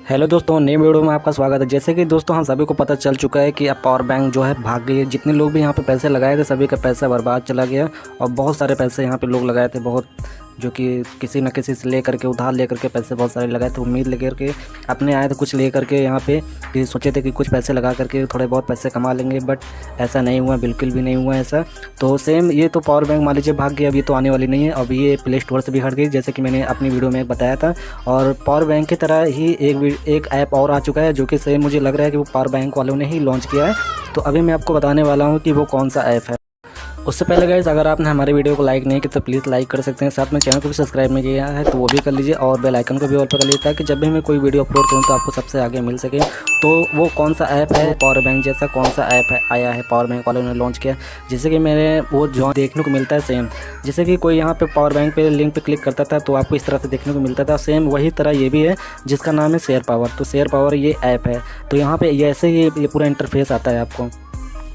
Hello दोस्तों, नई video में आपका स्वागत है। जैसे कि दोस्तों हम सभी को पता चल चुका है कि अब पावर बैंक जो है भाग गई है। जितने लोग भी यहाँ पे पैसे लगाए थे सभी का पैसा बर्बाद चला गया और बहुत सारे पैसे यहाँ पे लोग लगाए थे, बहुत जो कि किसी न किसी से ले करके उधार ले करके पैसे बहुत सारे लगाए थे। उम्मीद लेकर के अपने आए थे कुछ ले करके यहाँ पे कि सोचे थे कि कुछ पैसे लगा करके थोड़े बहुत पैसे कमा लेंगे, बट ऐसा नहीं हुआ, बिल्कुल भी नहीं हुआ ऐसा। तो सेम ये तो पावर बैंक मान लीजिए भाग गया, अब ये तो आने वाली नहीं है, अब ये प्ले स्टोर से भी हट गई जैसे कि मैंने अपनी वीडियो में बताया था। और पावर बैंक की तरह ही एक ऐप और आ चुका है जो कि सेम मुझे लग रहा है कि वो पावर बैंक वालों ने ही लॉन्च किया है। तो अभी मैं आपको बताने वाला हूँ कि वो कौन सा ऐप है। उससे पहले गाइस, अगर आपने हमारे वीडियो को लाइक नहीं किया तो प्लीज़ लाइक कर सकते हैं, साथ में चैनल को भी सब्सक्राइब नहीं किया है तो वो भी कर लीजिए और बेल आइकन को भी ऑल पर कर लीजिए ताकि जब भी मैं कोई वीडियो अपलोड करूँ तो आपको सबसे आगे मिल सके। तो वो कौन सा ऐप है, पावर बैंक जैसा कौन सा ऐप है आया है, पावर बैंक वालों ने लॉन्च किया। जैसे कि मेरे वो जो देखने को मिलता है सेम, जैसे कि कोई यहाँ पे पावर बैंक पे लिंक पे क्लिक करता था तो आपको इस तरह से देखने को मिलता था, सेम वही तरह ये भी है जिसका नाम है शेयर पावर। तो शेयर पावर ये ऐप है, तो यहाँ पे ऐसे ही ये पूरा इंटरफेस आता है आपको।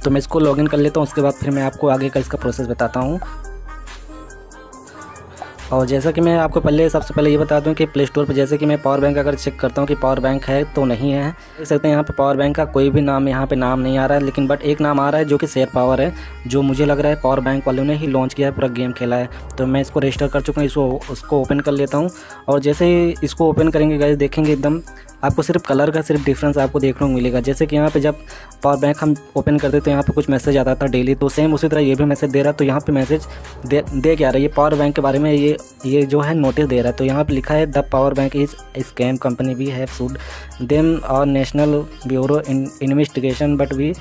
तो मैं इसको लॉगिन कर लेता हूँ, उसके बाद फिर मैं आपको आगे का इसका प्रोसेस बताता हूँ। और जैसा कि मैं आपको सबसे पहले ये बता दूं कि प्ले स्टोर पर जैसे कि मैं पावर बैंक अगर चेक करता हूँ कि पावर बैंक है तो नहीं है। देख सकते हैं यहाँ पे पावर बैंक का कोई भी नाम यहाँ पे नाम नहीं आ रहा है, लेकिन बट एक नाम आ रहा है जो कि शेयर पावर है, जो मुझे लग रहा है पावर बैंक वालों ने ही लॉन्च किया है, पूरा गेम खेला है। तो मैं इसको रजिस्टर कर चुका हूँ, उसको ओपन कर लेता हूँ। और जैसे ही इसको ओपन करेंगे गाइस, देखेंगे एकदम आपको सिर्फ कलर का सिर्फ डिफरेंस आपको देखने को मिलेगा। जैसे कि यहाँ पे जब पावर बैंक हम ओपन करते तो यहाँ पे कुछ मैसेज आता था डेली, तो सेम उसी तरह ये भी मैसेज दे रहा है। तो यहाँ पे मैसेज दे क्या रहा है, ये पावर बैंक के बारे में ये जो है नोटिस दे रहा है। तो यहाँ पे लिखा है the power bank is scam company, we have sued them और national bureau investigation but we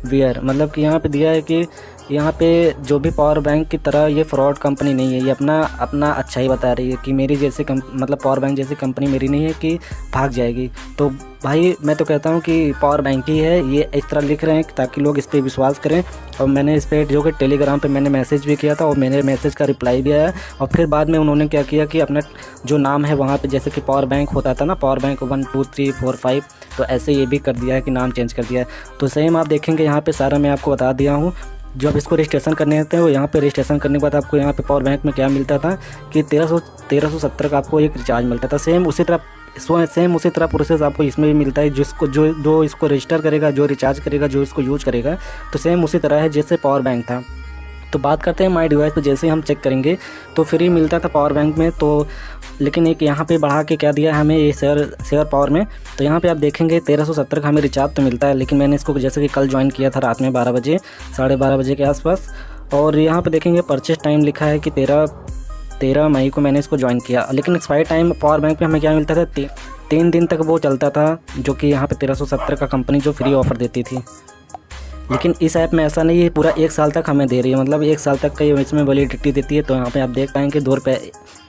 were, मतलब कि यहाँ पे दिया है कि यहाँ पे जो भी पावर बैंक की तरह ये फ्रॉड कंपनी नहीं है, ये अपना अच्छा ही बता रही है कि मेरी जैसे मतलब पावर बैंक जैसी कंपनी मेरी नहीं है कि भाग जाएगी। तो भाई मैं तो कहता हूँ कि पावर बैंक ही है, ये इस तरह लिख रहे हैं ताकि लोग इस पर विश्वास करें। और मैंने इस पर जो कि टेलीग्राम पे मैंने मैसेज भी किया था और मेरे मैसेज का रिप्लाई भी आया। और फिर बाद में उन्होंने क्या किया कि अपना जो नाम है वहाँ पे जैसे कि पावर बैंक होता था ना, पावर बैंक 1 2 3 4 5, तो ऐसे ये भी कर दिया है कि नाम चेंज कर दिया है। तो सेम आप देखेंगे यहाँ पे सारा मैं आपको बता दिया हूँ। जो आप इसको रजिस्ट्रेशन करने आते हैं वो यहाँ पे रजिस्ट्रेशन करने के बाद आपको यहाँ पे पावर बैंक में क्या मिलता था कि 1370 का आपको एक रिचार्ज मिलता था। सेम उसी तरह प्रोसेस आपको इसमें भी मिलता है। जिसको जो इसको रजिस्टर करेगा, जो रिचार्ज करेगा, जो इसको यूज करेगा, तो सेम उसी तरह है जैसे पावर बैंक था। तो बात करते हैं माई डिवाइस पे, जैसे ही हम चेक करेंगे तो फ्री मिलता था पावर बैंक में, तो लेकिन एक यहाँ पे बढ़ा के क्या दिया है हमें ये शेयर पावर में। तो यहाँ पे आप देखेंगे 1370 का हमें रिचार्ज तो मिलता है, लेकिन मैंने इसको जैसे कि कल ज्वाइन किया था रात में 12 बजे 12:30 बजे के आसपास। और यहाँ पे देखेंगे परचेस टाइम लिखा है कि 13 मई को मैंने इसको ज्वाइन किया, लेकिन एक्सपायर टाइम पावर बैंक पे हमें क्या मिलता था 3 दिन तक वो चलता था, जो कि यहाँ पे 1370 का कंपनी जो फ्री ऑफ़र देती थी। लेकिन इस ऐप में ऐसा नहीं है, पूरा 1 साल तक हमें दे रही है, मतलब 1 साल तक का ये इसमें वैलिडिटी देती है। तो यहाँ पे आप देख पाएंगे 2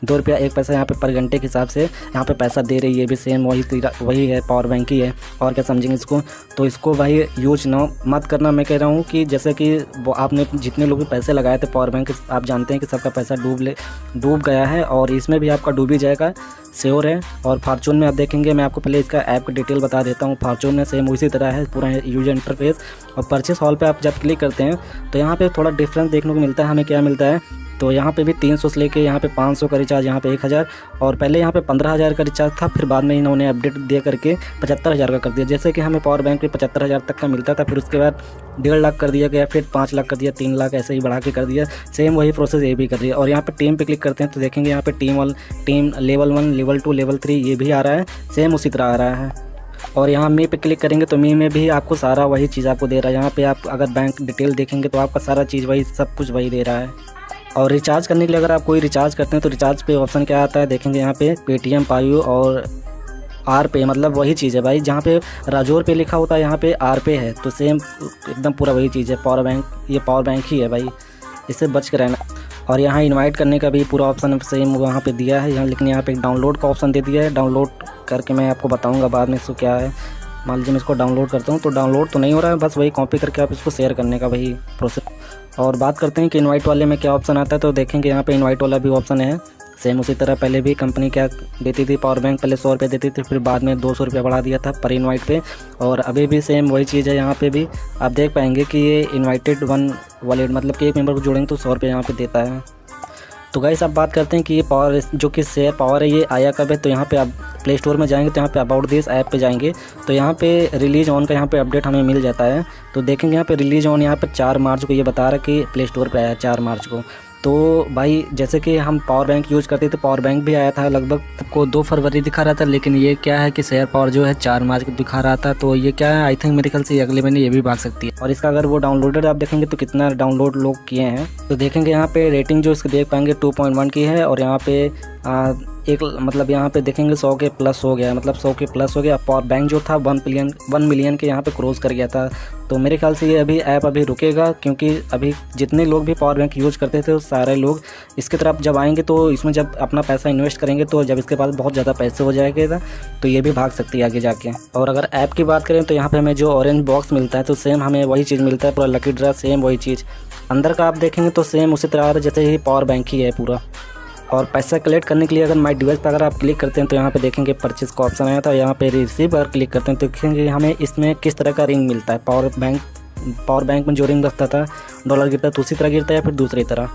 रुपया 1 पैसा यहाँ पे पर घंटे के हिसाब से यहाँ पे पैसा दे रही है। ये भी सेम वही है, पावर बैंक ही है, और क्या समझेंगे इसको। तो इसको भाई यूज ना मत करना। मैं कह रहा हूँ कि जैसे कि वो आपने जितने लोग भी पैसे लगाए थे पावर बैंक, आप जानते हैं कि सबका पैसा डूब गया है और इसमें भी आपका डूब ही जाएगा, श्योर है। और फॉर्चून में आप देखेंगे, मैं आपको पहले इसका ऐप की डिटेल बता देता हूँ। फॉर्चून में सेम उसी तरह है पूरा यूजर इंटरफेस। और परचेस हॉल पे आप जब क्लिक करते हैं तो यहाँ पे थोड़ा डिफरेंस देखने को मिलता है। हमें क्या मिलता है, तो यहाँ पे भी 300 से लेके यहाँ पे 500 का रिचार्ज, यहाँ पे 1000, और पहले यहाँ पे 15,000 का रिचार्ज था, फिर बाद में इन्होंने अपडेट दे करके 75,000 का कर दिया। जैसे कि हमें पावर बैंक पे 75,000 तक का मिलता था, फिर उसके बाद 1.5 लाख कर दिया गया, फिर 5 लाख कर दिया, 3 लाख, ऐसे ही बढ़ा के कर दिया। सेम वही प्रोसेस ये भी कर रही है। और यहाँ पे टीम पे क्लिक करते हैं तो देखेंगे यहाँ पे टीम लेवल 1, लेवल 2, लेवल 3 ये भी आ रहा है, सेम उसी तरह आ रहा है। और यहाँ मी पे क्लिक करेंगे तो मी में भी आपको सारा वही चीज़ आपको दे रहा है। यहाँ पे आप अगर बैंक डिटेल देखेंगे तो आपका सारा चीज़ वही, सब कुछ वही दे रहा है। और रिचार्ज करने के लिए अगर आप कोई रिचार्ज करते हैं तो रिचार्ज पे ऑप्शन क्या आता है, देखेंगे यहाँ पे पेटीएम, पायू और आर पे, मतलब वही चीज़ है भाई। जहाँ पे राजौर पे लिखा होता है यहाँ पे आर पे है, तो सेम एकदम पूरा वही चीज़ है। पावर बैंक, ये पावर बैंक ही है भाई, इससे बच के रहना। और यहाँ इनवाइट करने का भी पूरा ऑप्शन सेम वहाँ पे दिया है यहाँ, लेकिन यहाँ पे एक डाउनलोड का ऑप्शन दे दिया है। डाउनलोड करके मैं आपको बताऊँगा बाद में इसको क्या है। मान लीजिए मैं इसको डाउनलोड करता हूँ तो डाउनलोड तो नहीं हो रहा है, बस वही कॉपी करके आप इसको शेयर करने का वही प्रोसेस। और बात करते हैं कि इनवाइट वाले में क्या ऑप्शन आता है, तो देखेंगे यहाँ पे इनवाइट वाला भी ऑप्शन है। सेम उसी तरह पहले भी कंपनी क्या देती थी, पावर बैंक पहले 100 रुपये देती थी, फिर बाद में 200 रुपये बढ़ा दिया था पर इनवाइट पे। और अभी भी सेम वही चीज़ है, यहाँ पे भी आप देख पाएंगे कि ये इनवाइटेड 1 वॉलेट, मतलब कि एक मेंबर को जोड़ेंगे तो 100 रुपये यहाँ पे देता है। तो गाइस अब बात करते हैं कि ये पावर जो कि शेयर पावर है ये आया कब है। तो यहाँ पे आप प्ले स्टोर में जाएंगे तो यहाँ पे अबाउट दिस ऐप पे जाएंगे तो यहाँ पे रिलीज ऑन का यहाँ पे अपडेट हमें मिल जाता है। तो देखेंगे यहाँ पे रिलीज ऑन यहाँ पे 4 मार्च को ये बता रहा है कि प्ले स्टोर पे आया 4 मार्च को। तो भाई जैसे कि हम पावर बैंक यूज़ करते थे, पावर बैंक भी आया था लगभग आपको 2 फरवरी दिखा रहा था, लेकिन ये क्या है कि शेयर पावर जो है 4 मार्च को दिखा रहा था। तो ये क्या है, आई थिंक मेरे ख्याल से अगले महीने ये भी भाग सकती है। और इसका अगर वो डाउनलोडेड आप देखेंगे तो कितना डाउनलोड लोग किए हैं तो देखेंगे यहाँ पे रेटिंग जो इसकी देख पाएंगे 2.1 की है। और यहाँ पे एक मतलब यहाँ पे देखेंगे 100 के प्लस हो गया, मतलब 100 के प्लस हो गया। पावर बैंक जो था 1 मिलियन के यहाँ पे क्रॉस कर गया था। तो मेरे ख्याल से ये अभी ऐप अभी रुकेगा, क्योंकि अभी जितने लोग भी पावर बैंक यूज़ करते थे वो सारे लोग इसकी तरफ जब आएंगे तो इसमें जब अपना पैसा इन्वेस्ट करेंगे तो जब इसके पास बहुत ज़्यादा पैसे हो जाएगा तो ये भी भाग सकती है आगे जाके। और अगर ऐप की बात करें तो यहाँ पे हमें जो ऑरेंज बॉक्स मिलता है तो सेम हमें वही चीज़ मिलता है, पूरा लकी ड्रा सेम वही चीज़। अंदर का आप देखेंगे तो सेम उसी तरह जैसे ही पावर बैंक ही है पूरा। और पैसा कलेक्ट करने के लिए अगर माई डिवाइस पर अगर आप क्लिक करते हैं तो यहाँ पे देखेंगे परचेस का ऑप्शन आया था, यहाँ पे रिसीव अगर क्लिक करते हैं तो देखेंगे हमें इसमें किस तरह का रिंग मिलता है। पावर बैंक में जो रिंग बसता था डॉलर गिरता है तो उसी तरह गिरता है या फिर दूसरी तरह।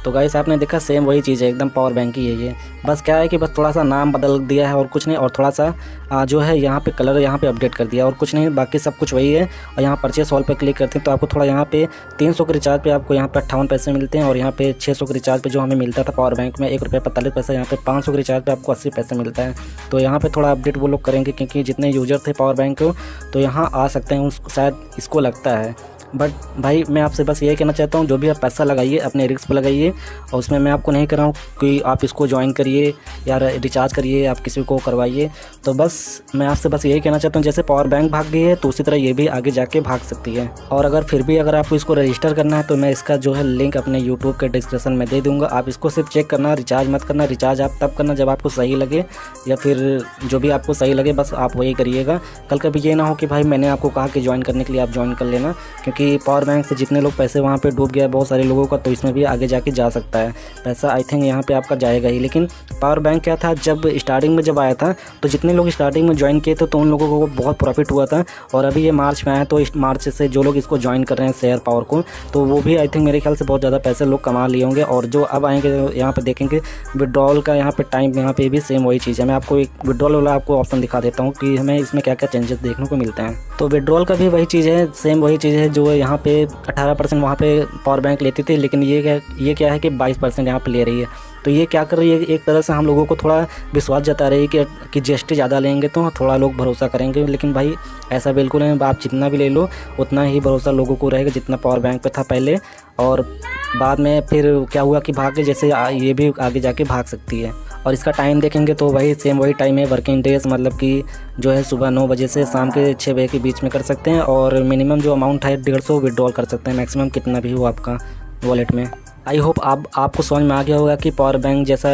तो गाइस आपने देखा सेम वही चीज़ है, एकदम पावर बैंक ही है ये। बस क्या है कि बस थोड़ा सा नाम बदल दिया है और कुछ नहीं, और थोड़ा सा जो है यहाँ पे कलर यहाँ पे अपडेट कर दिया और कुछ नहीं, बाकी सब कुछ वही है। और यहाँ परचेस ऑल पे क्लिक करते हैं तो आपको थोड़ा यहाँ पे 300 के रिचार्ज पे आपको यहाँ पे 58 पैसे मिलते हैं। और यहाँ पे 600 के रिचार्ज पे जो हमें मिलता था पावर बैंक में ₹1.45, यहाँ पे 500 के रिचार्ज पे आपको 80 पैसे मिलता है। तो यहाँ पे थोड़ा अपडेट वो लोग करेंगे, क्योंकि जितने यूजर थे पावर बैंक को तो यहाँ आ सकते हैं शायद इसको लगता है। बट भाई मैं आपसे बस यही कहना चाहता हूँ, जो भी आप पैसा लगाइए अपने रिस्क पर लगाइए। और उसमें मैं आपको नहीं कर रहा हूँ कि आप इसको ज्वाइन करिए या रिचार्ज करिए, आप किसी को करवाइए। तो बस मैं आपसे बस यही कहना चाहता हूँ, जैसे पावर बैंक भाग गई है तो उसी तरह ये भी आगे जाके भाग सकती है। और अगर फिर भी अगर आपको इसको रजिस्टर करना है तो मैं इसका जो है लिंक अपने यूट्यूब के डिस्क्रिप्शन में दे दूँगा। आप इसको सिर्फ चेक करना, रिचार्ज मत करना। रिचार्ज आप तब करना जब आपको सही लगे, या फिर जो भी आपको सही लगे बस आप वही करिएगा। कल कभी ये ना हो कि भाई मैंने आपको कहा कि ज्वाइन करने के लिए आप ज्वाइन कर लेना, क्योंकि पावर बैंक से जितने लोग पैसे वहाँ पे डूब गया बहुत सारे लोगों का, तो इसमें भी आगे जाके जा सकता है पैसा। आई थिंक यहाँ पे आपका जाएगा ही। लेकिन पावर बैंक क्या था, जब स्टार्टिंग में जब आया था तो जितने लोग स्टार्टिंग में ज्वाइन किए थे तो उन लोगों को बहुत प्रॉफिट हुआ था। और अभी ये मार्च में आया तो इस मार्च से जो लोग इसको ज्वाइन कर रहे हैं शेयर पावर को, तो वो भी आई थिंक मेरे ख्याल से बहुत ज़्यादा पैसे लोग कमा लिए होंगे। और जो अब आएंगे यहाँ पे देखेंगे विड्रॉल का यहाँ पे टाइम, यहाँ पे भी सेम वही चीज़ है। मैं आपको एक विड्रॉल वाला आपको ऑप्शन दिखा देता हूँ कि हमें इसमें क्या क्या चेंजेस देखने को मिलते हैं। तो विड्रॉल का भी वही चीज़ है, सेम वही चीज़ है जो यहाँ पे 18% वहाँ पे पावर बैंक लेती थी, लेकिन ये क्या है कि 22% यहाँ पे ले रही है। तो ये क्या कर रही है, एक तरह से हम लोगों को थोड़ा विश्वास जता रही है कि जीएसटी ज़्यादा लेंगे तो थोड़ा लोग भरोसा करेंगे। लेकिन भाई ऐसा बिल्कुल नहीं, आप जितना भी ले लो उतना ही भरोसा लोगों को रहेगा जितना पावर बैंक पे था पहले। और बाद में फिर क्या हुआ कि भाग के जैसे ये भी आगे जाके भाग सकती है। और इसका टाइम देखेंगे तो वही सेम वही टाइम है, वर्किंग डेज, मतलब कि जो है सुबह 9 बजे से शाम के 6 बजे के बीच में कर सकते हैं। और मिनिमम जो अमाउंट है 150 विड्रॉल कर सकते हैं, मैक्सिमम कितना भी हो आपका वॉलेट में। आई होप आपको समझ में आ गया होगा कि पावर बैंक जैसा